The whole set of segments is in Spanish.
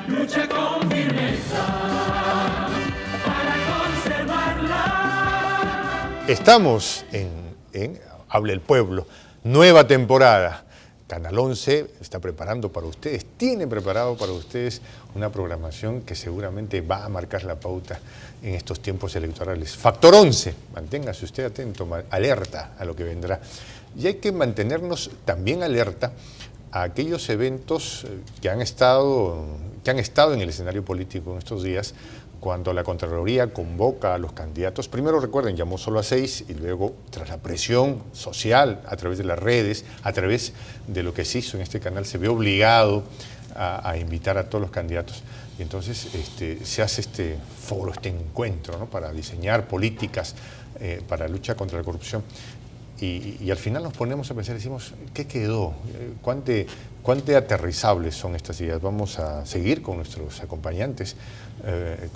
lucha con firmeza para conservarla. Estamos en Habla el Pueblo, nueva temporada. Canal 11 está preparando para ustedes, tiene preparado para ustedes una programación que seguramente va a marcar la pauta en estos tiempos electorales. Factor 11, manténgase usted atento, alerta a lo que vendrá. Y hay que mantenernos también alerta a aquellos eventos que han estado en el escenario político en estos días, cuando la Contraloría convoca a los candidatos. Primero, recuerden, llamó solo a 6 y luego, tras la presión social a través de las redes, a través de lo que se hizo en este canal, se ve obligado a invitar a todos los candidatos. Y entonces se hace este foro, este encuentro, ¿no?, para diseñar políticas para la lucha contra la corrupción. Y al final nos ponemos a pensar, decimos, ¿qué quedó? ¿Cuán de aterrizables son estas ideas? Vamos a seguir con nuestros acompañantes,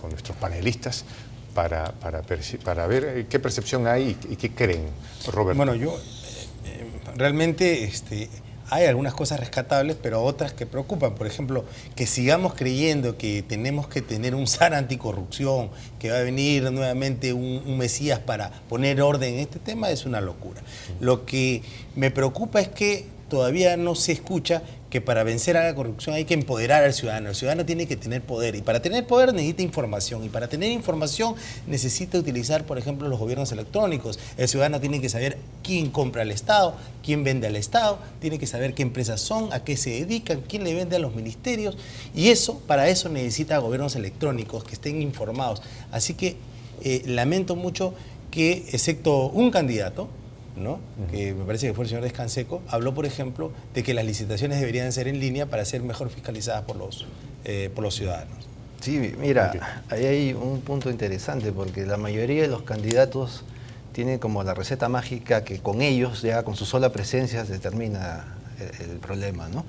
con nuestros panelistas, para ver qué percepción hay y qué creen. Roberto. Bueno, yo realmente hay algunas cosas rescatables, pero otras que preocupan. Por ejemplo, que sigamos creyendo que tenemos que tener un SAR anticorrupción, que va a venir nuevamente un Mesías para poner orden en este tema, es una locura. Lo que me preocupa es que todavía no se escucha que para vencer a la corrupción hay que empoderar al ciudadano. El ciudadano tiene que tener poder, y para tener poder necesita información, y para tener información necesita utilizar, por ejemplo, los gobiernos electrónicos. El ciudadano tiene que saber quién compra al Estado, quién vende al Estado, tiene que saber qué empresas son, a qué se dedican, quién le vende a los ministerios, y para eso necesita gobiernos electrónicos que estén informados. Así que lamento mucho que, excepto un candidato, ¿no?, que me parece que fue el señor Descanseco, habló, por ejemplo, de que las licitaciones deberían ser en línea para ser mejor fiscalizadas por los ciudadanos. Sí, mira, ahí hay un punto interesante, porque la mayoría de los candidatos tienen como la receta mágica que con ellos, ya con su sola presencia, se termina el problema, ¿no?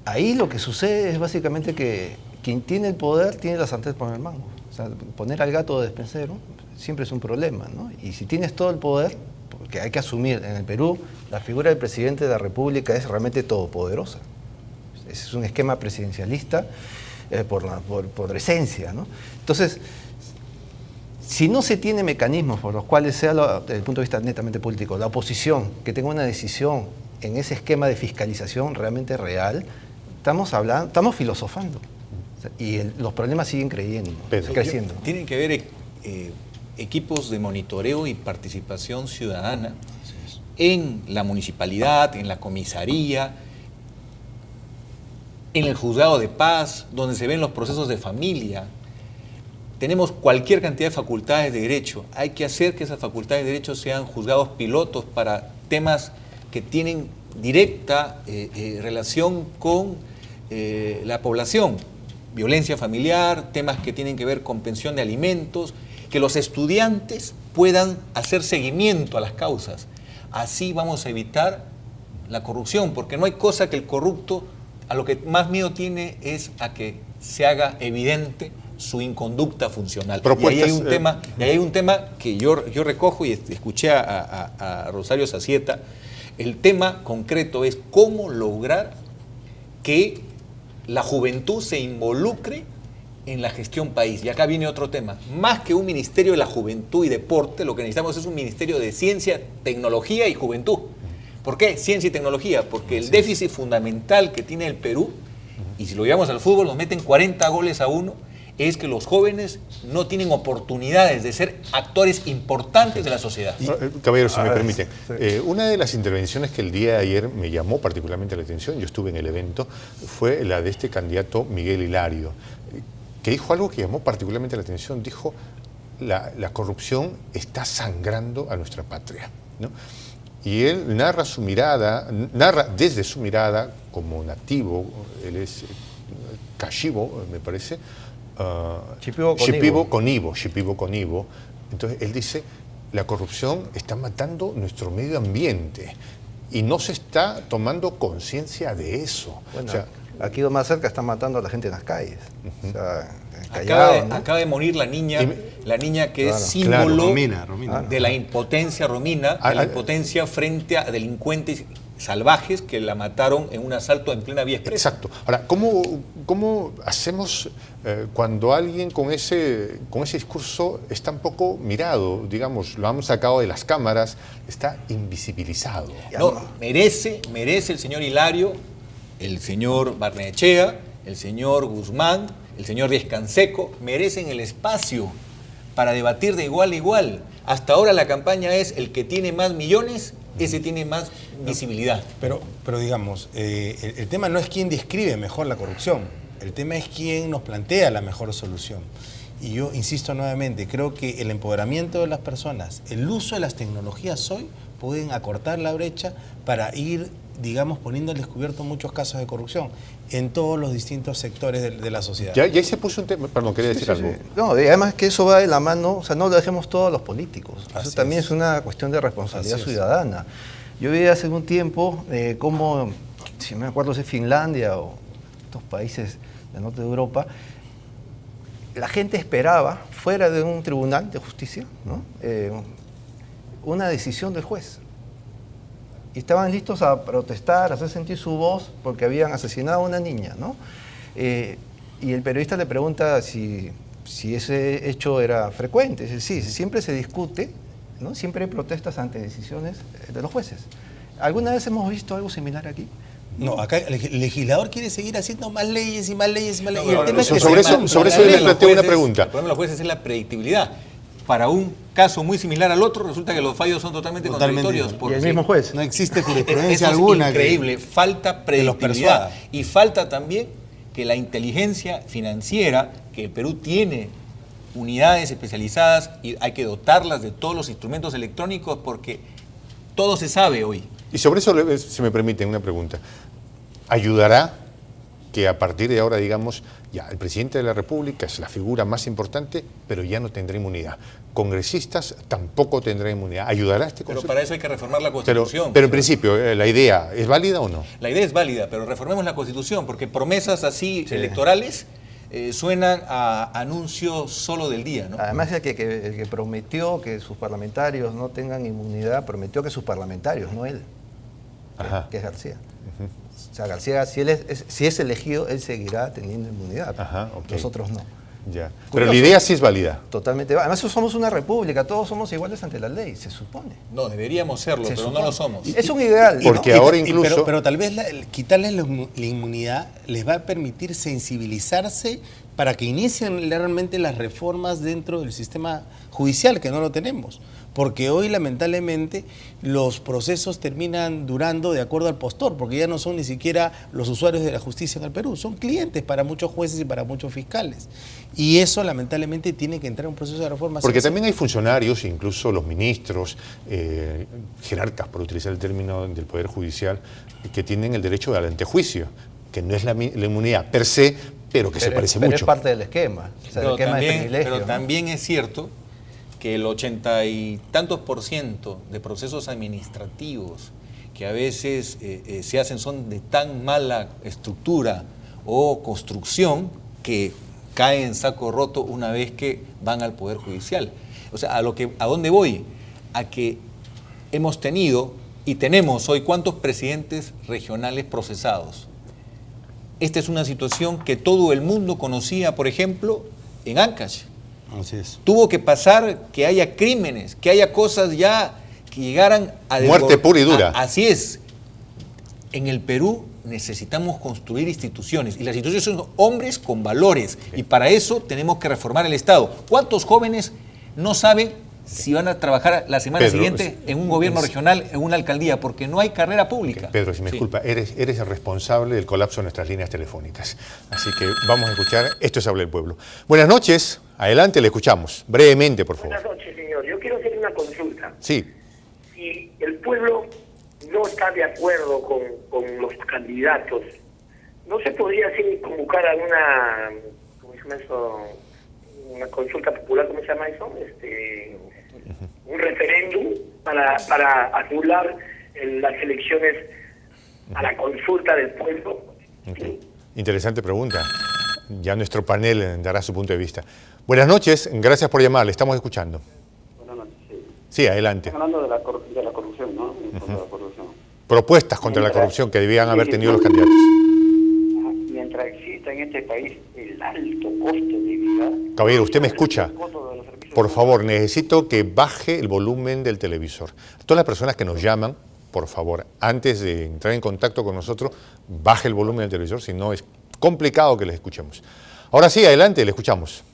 Ahí lo que sucede es básicamente que quien tiene el poder tiene la sartén por el mango. O sea, poner al gato de despensero siempre es un problema, ¿no? Y si tienes todo el poder, porque hay que asumir, en el Perú, la figura del presidente de la República es realmente todopoderosa. Es un esquema presidencialista por esencia, ¿no? Entonces, si no se tiene mecanismos por los cuales sea, desde el punto de vista netamente político, la oposición que tenga una decisión en ese esquema de fiscalización realmente real, estamos filosofando. Y los problemas siguen creciendo. Tienen que haber equipos de monitoreo y participación ciudadana en la municipalidad, en la comisaría, en el juzgado de paz, donde se ven los procesos de familia. Tenemos cualquier cantidad de facultades de derecho. Hay que hacer que esas facultades de derecho sean juzgados pilotos para temas que tienen directa relación con la población. Violencia familiar, temas que tienen que ver con pensión de alimentos, que los estudiantes puedan hacer seguimiento a las causas. Así vamos a evitar la corrupción, porque no hay cosa que el corrupto a lo que más miedo tiene es a que se haga evidente su inconducta funcional. Y ahí hay un tema que yo recojo y escuché a Rosario Zacieta. El tema concreto es cómo lograr que la juventud se involucre en la gestión país. Y acá viene otro tema. Más que un Ministerio de la Juventud y Deporte, lo que necesitamos es un Ministerio de Ciencia, Tecnología y Juventud. ¿Por qué ciencia y tecnología? Porque el déficit fundamental que tiene el Perú, y si lo llevamos al fútbol, nos meten 40 goles a 1, es que los jóvenes no tienen oportunidades de ser actores importantes de la sociedad. Caballero, si me permite, una de las intervenciones que el día de ayer me llamó particularmente la atención, yo estuve en el evento, fue la de este candidato Miguel Hilario, que dijo algo que llamó particularmente la atención. Dijo, la corrupción está sangrando a nuestra patria, ¿no? Y él narra desde su mirada como nativo, él es Kashibo, me parece, Shipibo Konibo. Entonces él dice, la corrupción está matando nuestro medio ambiente y no se está tomando conciencia de eso. Bueno, o sea, aquí más cerca están matando a la gente en las calles. Uh-huh. O sea, Callao, ¿no? Acaba de morir la niña que es símbolo Romina. de la impotencia, Romina, de la impotencia frente a delincuentes salvajes que la mataron en un asalto en plena vía expresa. Exacto. Ahora, ¿cómo hacemos cuando alguien con ese discurso está un poco mirado, digamos, lo han sacado de las cámaras, está invisibilizado? No, merece el señor Hilario, el señor Barnechea, el señor Guzmán, el señor Díez Canseco, merecen el espacio para debatir de igual a igual. Hasta ahora la campaña es el que tiene más millones, ese tiene más visibilidad. Pero digamos, el tema no es quién describe mejor la corrupción, el tema es quién nos plantea la mejor solución. Y yo insisto nuevamente, creo que el empoderamiento de las personas, el uso de las tecnologías hoy pueden acortar la brecha para ir, digamos, poniendo al descubierto muchos casos de corrupción en todos los distintos sectores de la sociedad. Ya ahí se puso un tema, perdón, quería decir algo. No, y además que eso va de la mano, o sea, no lo dejemos todo a los políticos. Así Eso también es una cuestión de responsabilidad ciudadana. Yo vi hace un tiempo cómo, si me acuerdo si es Finlandia o estos países del norte de Europa, la gente esperaba, fuera de un tribunal de justicia, ¿no? Una decisión del juez. Y estaban listos a protestar, a hacer sentir su voz porque habían asesinado a una niña, ¿no? Y el periodista le pregunta si ese hecho era frecuente. Dice, sí, siempre se discute, ¿no? Siempre hay protestas ante decisiones de los jueces. ¿Alguna vez hemos visto algo similar aquí? No, acá el legislador quiere seguir haciendo más leyes y más leyes y más leyes. No, y el tema es que sobre eso le planteo una pregunta. El problema de los jueces es la predictibilidad. Para un caso muy similar al otro, resulta que los fallos son totalmente contradictorios. ¿Y el mismo juez? No existe Eso jurisprudencia es alguna. increíble. Falta los predictibilidad. persuada. Y falta también que la inteligencia financiera, que el Perú tiene unidades especializadas y hay que dotarlas de todos los instrumentos electrónicos porque todo se sabe hoy. Y sobre eso, si me permiten una pregunta, ¿ayudará que a partir de ahora, digamos, ya el presidente de la República es la figura más importante, pero ya no tendrá inmunidad? Congresistas tampoco tendrán inmunidad. ¿Ayudará este Pero concepto? para eso hay que reformar la Constitución. Pero en principio, ¿la idea es válida o no? La idea es válida, pero reformemos la Constitución, porque promesas así electorales suenan a anuncios solo del día, ¿no? Además, el que prometió que sus parlamentarios no tengan inmunidad, prometió que sus parlamentarios, no él, Ajá. que es García. O sea, García, si es elegido, él seguirá teniendo inmunidad. Ajá, ok. Nosotros no. Ya. Pero la idea sí es válida. Totalmente. Además, somos una república, todos somos iguales ante la ley, se supone. No, deberíamos serlo, Se pero supone. no lo somos. Es un ideal. Porque ¿no? ahora incluso... Pero tal vez quitarles la inmunidad les va a permitir sensibilizarse para que inicien realmente las reformas dentro del sistema judicial, que no lo tenemos. Porque hoy, lamentablemente, los procesos terminan durando de acuerdo al postor, porque ya no son ni siquiera los usuarios de la justicia en el Perú, son clientes para muchos jueces y para muchos fiscales. Y eso, lamentablemente, tiene que entrar en un proceso de reforma. Porque también hay funcionarios, incluso los ministros, jerarcas, por utilizar el término del Poder Judicial, que tienen el derecho al antejuicio, que no es la inmunidad per se, pero que se parece pero mucho. es parte del esquema, o sea, el esquema de privilegio. Pero ¿no? también es cierto que el 80 y tantos % de procesos administrativos que a veces se hacen son de tan mala estructura o construcción que caen en saco roto una vez que van al Poder Judicial. O sea, ¿a dónde voy? A que hemos tenido y tenemos hoy ¿cuántos presidentes regionales procesados? Esta es una situación que todo el mundo conocía, por ejemplo, en Ancash. Así es. Tuvo que pasar que haya crímenes, que haya cosas ya que llegaran a... Muerte pura y dura. Así es. En el Perú necesitamos construir instituciones y las instituciones son hombres con valores y para eso tenemos que reformar el Estado. ¿Cuántos jóvenes no saben si van a trabajar la semana Pedro, siguiente en un gobierno regional, en una alcaldía? Porque no hay carrera pública. Pedro, si me disculpa, eres el responsable del colapso de nuestras líneas telefónicas. Así que vamos a escuchar, esto es Habla del Pueblo. Buenas noches, adelante, le escuchamos. Brevemente, por favor. Buenas noches, señor. Yo quiero hacer una consulta. Sí, Si el pueblo no está de acuerdo con los candidatos, ¿no se podría así convocar a ¿cómo se llama eso? Una consulta popular, ¿cómo se llama eso? Un referéndum para anular las elecciones a la consulta del pueblo. ok. Interesante pregunta. Ya nuestro panel dará su punto de vista. Buenas noches, gracias por llamar, le estamos escuchando. Buenas noches, sí. Sí, adelante. Están hablando de la corrupción, ¿no? De la corrupción. propuestas contra la corrupción que debían haber tenido los candidatos. Mientras exista en este país el alto costo de vida... Caballero, ¿usted me escucha? Por favor, necesito que baje el volumen del televisor. Todas las personas que nos llaman, por favor, antes de entrar en contacto con nosotros, baje el volumen del televisor, si no es complicado que les escuchemos. Ahora sí, adelante, le escuchamos.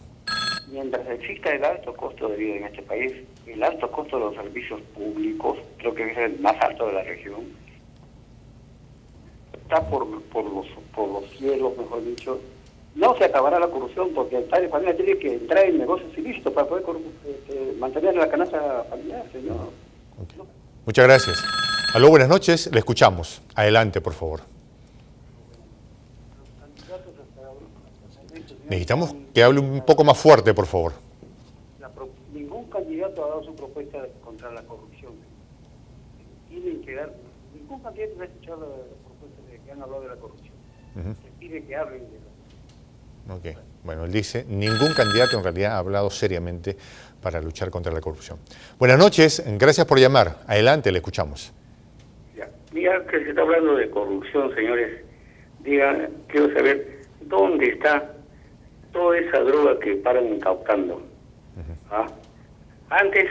Mientras exista el alto costo de vida en este país, el alto costo de los servicios públicos, creo que es el más alto de la región, está por los cielos, mejor dicho. No se acabará la corrupción porque el padre de familia tiene que entrar en negocios ilícitos para poder mantener la canasta familiar, señor. Okay. Muchas gracias. Aló, buenas noches, le escuchamos. Adelante, por favor. Necesitamos que hable un poco más fuerte, por favor. Ningún candidato ha dado su propuesta contra la corrupción. Tienen que dar... Ningún candidato ha escuchado la propuesta de que han hablado de la corrupción. Se pide que hablen de la... Ok. Bueno, él dice, ningún candidato en realidad ha hablado seriamente para luchar contra la corrupción. Buenas noches, gracias por llamar. Adelante, le escuchamos. Ya. Mira que se está hablando de corrupción, señores. Quiero saber dónde está toda esa droga que paran incautando. ¿Ah? Antes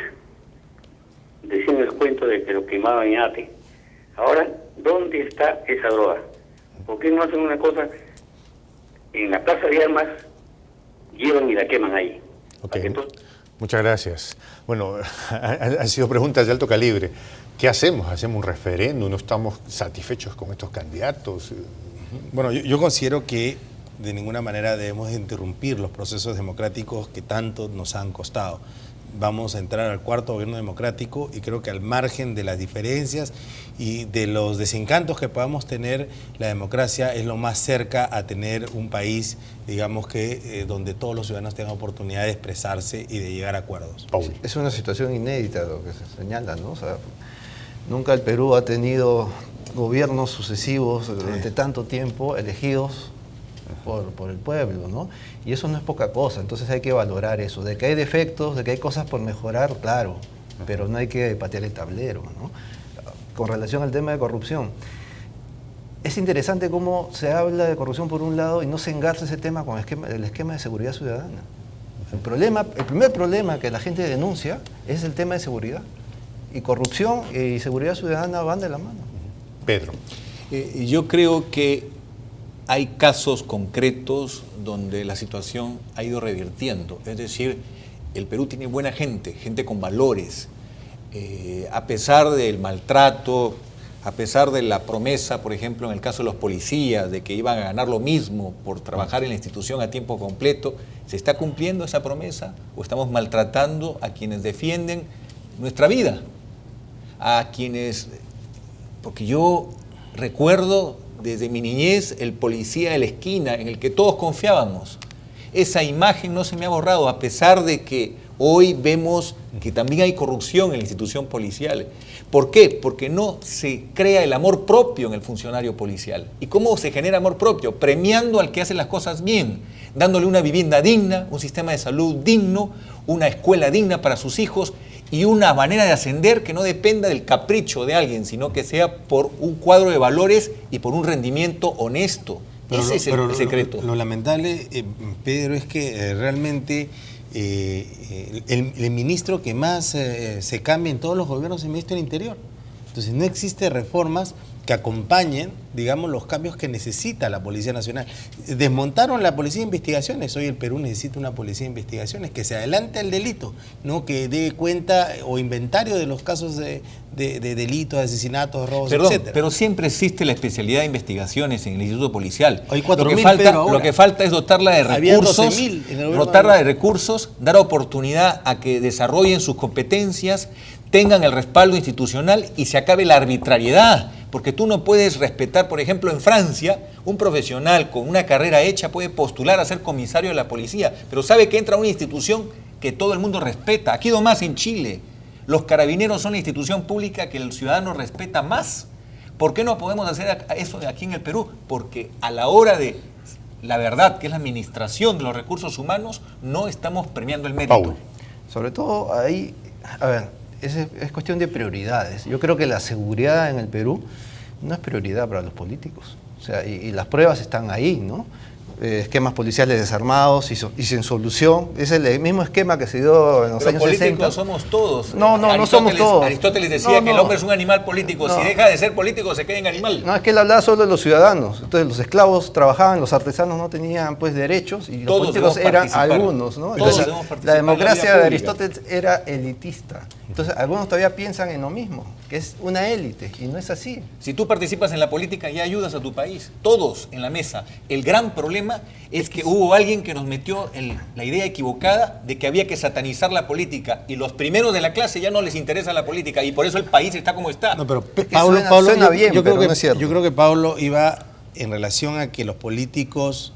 decían el cuento de que lo quemaban en Ate. Ahora, ¿dónde está esa droga? ¿Por qué no hacen una cosa? En la plaza de armas llevan y la queman ahí. Ok, muchas gracias. Bueno, han sido preguntas de alto calibre. ¿Qué hacemos? ¿Hacemos un referéndum? ¿No estamos satisfechos con estos candidatos? Bueno, yo considero que de ninguna manera debemos interrumpir los procesos democráticos que tanto nos han costado. Vamos a entrar al cuarto gobierno democrático y creo que al margen de las diferencias y de los desencantos que podamos tener, la democracia es lo más cerca a tener un país, digamos que donde todos los ciudadanos tengan oportunidad de expresarse y de llegar a acuerdos. Paul. Es una situación inédita lo que se señala, ¿no? O sea, nunca el Perú ha tenido gobiernos sucesivos durante tanto tiempo elegidos por el pueblo, ¿no? Y eso no es poca cosa, entonces hay que valorar eso. De que hay defectos, de que hay cosas por mejorar, claro, pero no hay que patear el tablero, ¿no? Con relación al tema de corrupción, es interesante cómo se habla de corrupción por un lado y no se engarza ese tema con el esquema de seguridad ciudadana. El primer problema que la gente denuncia es el tema de seguridad. Y corrupción y seguridad ciudadana van de la mano. Pedro. Yo creo que hay casos concretos donde la situación ha ido revirtiendo. Es decir, el Perú tiene buena gente, gente con valores. A pesar del maltrato, a pesar de la promesa, por ejemplo, en el caso de los policías, de que iban a ganar lo mismo por trabajar en la institución a tiempo completo, ¿se está cumpliendo esa promesa o estamos maltratando a quienes defienden nuestra vida? A quienes... Porque yo recuerdo desde mi niñez el policía de la esquina en el que todos confiábamos. Esa imagen no se me ha borrado, a pesar de que hoy vemos que también hay corrupción en la institución policial. ¿Por qué? Porque no se crea el amor propio en el funcionario policial. ¿Y cómo se genera amor propio? Premiando al que hace las cosas bien, dándole una vivienda digna, un sistema de salud digno, una escuela digna para sus hijos y una manera de ascender que no dependa del capricho de alguien, sino que sea por un cuadro de valores y por un rendimiento honesto. Ese es el secreto. Lo lamentable, Pedro, es que realmente el ministro que más se cambia en todos los gobiernos es el ministro del Interior. Entonces no existen reformas que acompañen, digamos, los cambios que necesita la Policía Nacional. Desmontaron la Policía de Investigaciones. Hoy el Perú necesita una Policía de Investigaciones que se adelante al delito, no que dé cuenta o inventario de los casos de delitos, de asesinatos, robos, etc. Pero siempre existe la especialidad de investigaciones en el Instituto Policial. Hay 4.000, lo que falta es dotarla de recursos, dar oportunidad a que desarrollen sus competencias, tengan el respaldo institucional y se acabe la arbitrariedad. Porque tú no puedes respetar, por ejemplo, en Francia, un profesional con una carrera hecha puede postular a ser comisario de la policía, pero sabe que entra a una institución que todo el mundo respeta. Aquí nomás en Chile, los carabineros son la institución pública que el ciudadano respeta más. ¿Por qué no podemos hacer eso aquí en el Perú? Porque a la hora de la verdad, que es la administración de los recursos humanos, no estamos premiando el mérito. Paul. Sobre todo ahí, a ver, es cuestión de prioridades. Yo creo que la seguridad en el Perú no es prioridad para los políticos. O sea, y las pruebas están ahí, ¿no? Esquemas policiales desarmados y sin solución. Es el mismo esquema que se dio en los años 60. Políticos somos todos. No somos todos. Aristóteles decía que el hombre es un animal político. No. Si deja de ser político, se queda en animal. No, es que él hablaba solo de los ciudadanos. Entonces los esclavos trabajaban, los artesanos no tenían pues derechos y los Todos políticos debemos eran participar. algunos, ¿no? Todos Entonces, debemos participar la en la democracia vida de pública. Aristóteles era elitista. Entonces algunos todavía piensan en lo mismo, que es una élite, y no es así. Si tú participas en la política, ya ayudas a tu país. Todos en la mesa. El gran problema es que hubo alguien que nos metió la idea equivocada de que había que satanizar la política. Y los primeros de la clase ya no les interesa la política. Y por eso el país está como está. No, pero que Pablo, suena bien, yo pero creo que, no es cierto. yo creo que Pablo iba en relación a que los políticos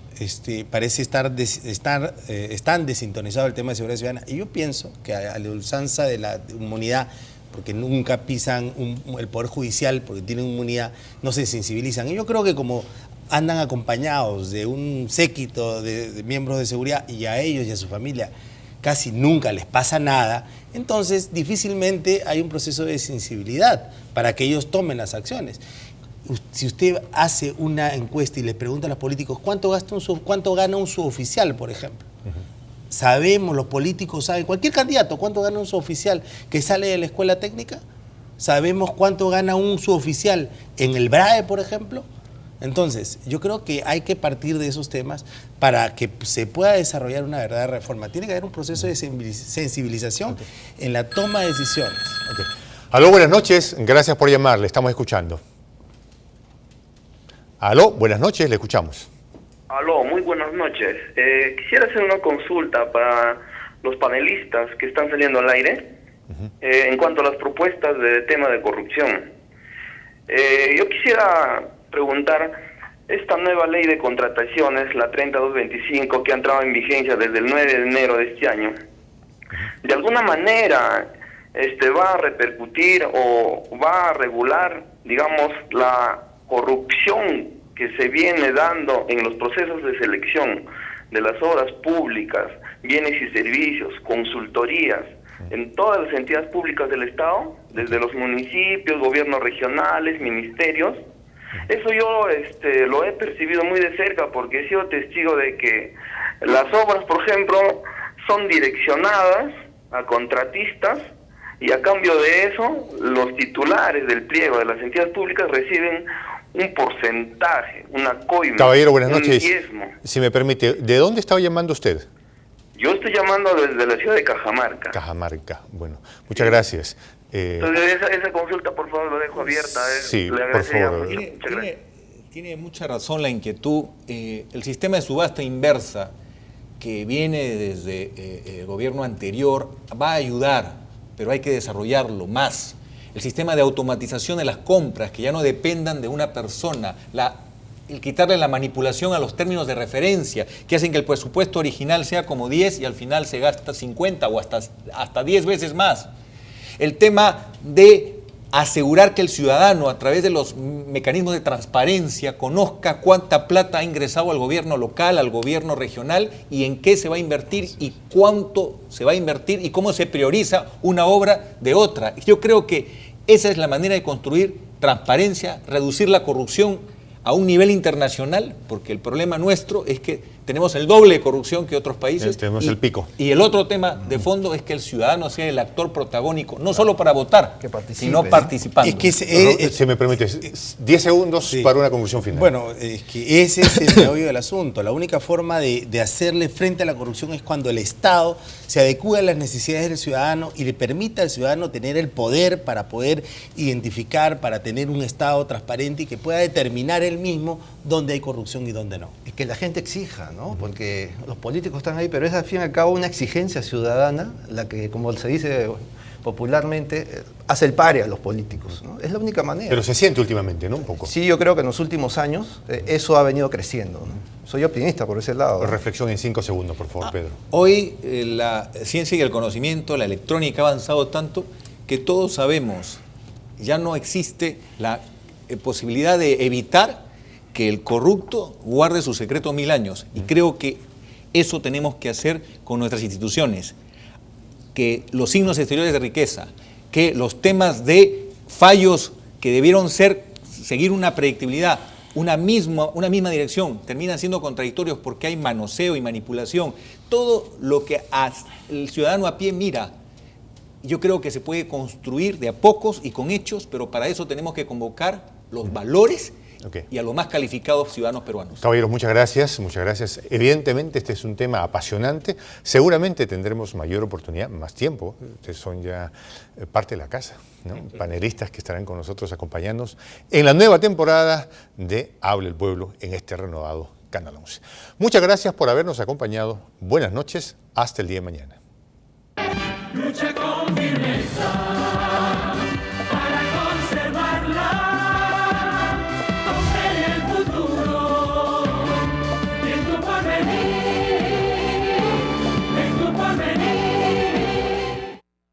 parece están desintonizados del tema de seguridad ciudadana. Y yo pienso que a la usanza de la inmunidad, porque nunca pisan el Poder Judicial, porque tienen inmunidad, no se sensibilizan. Y yo creo que como andan acompañados de un séquito de miembros de seguridad y a ellos y a su familia casi nunca les pasa nada, entonces difícilmente hay un proceso de sensibilidad para que ellos tomen las acciones. Si usted hace una encuesta y le pregunta a los políticos cuánto gana un suboficial, por ejemplo, sabemos, los políticos saben, cualquier candidato, cuánto gana un suboficial que sale de la escuela técnica, sabemos cuánto gana un suboficial en el BRAE, por ejemplo. Entonces, yo creo que hay que partir de esos temas para que se pueda desarrollar una verdadera reforma. Tiene que haber un proceso de sensibilización en la toma de decisiones. Aló, buenas noches, gracias por llamar, le estamos escuchando. Aló, buenas noches, le escuchamos. Aló, muy buenas noches. Quisiera hacer una consulta para los panelistas que están saliendo al aire en cuanto a las propuestas de tema de corrupción. Yo quisiera preguntar, esta nueva ley de contrataciones, la 3225, que ha entrado en vigencia desde el 9 de enero de este año, de alguna manera va a repercutir o va a regular, digamos, la corrupción que se viene dando en los procesos de selección de las obras públicas, bienes y servicios, consultorías, en todas las entidades públicas del Estado, desde los municipios, gobiernos regionales, ministerios. Eso yo lo he percibido muy de cerca porque he sido testigo de que las obras, por ejemplo, son direccionadas a contratistas y a cambio de eso, los titulares del pliego de las entidades públicas reciben un porcentaje, una coima, Caballero, buenas noches. un diezmo. Si me permite, ¿de dónde estaba llamando usted? Yo estoy llamando desde la ciudad de Cajamarca. Cajamarca, bueno, muchas gracias. Entonces esa consulta, por favor, lo dejo abierta. Sí, Le por agradecería favor. mucho. Muchas gracias. Tiene mucha razón la inquietud. El sistema de subasta inversa que viene desde el gobierno anterior va a ayudar, pero hay que desarrollarlo más. El sistema de automatización de las compras, que ya no dependan de una persona, el quitarle la manipulación a los términos de referencia, que hacen que el presupuesto original sea como 10 y al final se gasta 50 o hasta 10 veces más. El tema de asegurar que el ciudadano, a través de los mecanismos de transparencia, conozca cuánta plata ha ingresado al gobierno local, al gobierno regional, y en qué se va a invertir y cuánto se va a invertir y cómo se prioriza una obra de otra. Yo creo que esa es la manera de construir transparencia, reducir la corrupción a un nivel internacional, porque el problema nuestro es que tenemos el doble de corrupción que otros países. Tenemos el pico. Y el otro tema de fondo es que el ciudadano sea el actor protagónico, no solo para votar, Que participe, sino participando. Es que Si me permite, 10 segundos sí. para una conclusión final. Bueno, es que ese es el meollo del asunto. La única forma de hacerle frente a la corrupción es cuando el Estado se adecúa a las necesidades del ciudadano y le permita al ciudadano tener el poder para poder identificar, para tener un Estado transparente y que pueda determinar él mismo dónde hay corrupción y dónde no. Y que la gente exija, ¿no? Porque los políticos están ahí, pero es al fin y al cabo una exigencia ciudadana la que, como se dice popularmente, hace el pare a los políticos, ¿no? Es la única manera. Pero se siente últimamente, ¿no? Un poco. Sí, yo creo que en los últimos años eso ha venido creciendo, ¿no? Soy optimista por ese lado, ¿no? Reflexión en 5 segundos, por favor, Pedro. Hoy la ciencia y el conocimiento, la electrónica ha avanzado tanto que todos sabemos, ya no existe la posibilidad de evitar que el corrupto guarde su secreto 1000 años. Y creo que eso tenemos que hacer con nuestras instituciones. Que los signos exteriores de riqueza, que los temas de fallos que debieron ser seguir una predictibilidad, una misma dirección, terminan siendo contradictorios porque hay manoseo y manipulación. Todo lo que el ciudadano a pie mira, yo creo que se puede construir de a pocos y con hechos, pero para eso tenemos que convocar los valores y a los más calificados ciudadanos peruanos. Caballeros, muchas gracias, muchas gracias. Evidentemente este es un tema apasionante. Seguramente tendremos mayor oportunidad, más tiempo. Ustedes son ya parte de la casa, ¿no? Panelistas que estarán con nosotros acompañándonos en la nueva temporada de Habla el Pueblo en este renovado Canal 11. Muchas gracias por habernos acompañado. Buenas noches, hasta el día de mañana. Lucha con firmeza.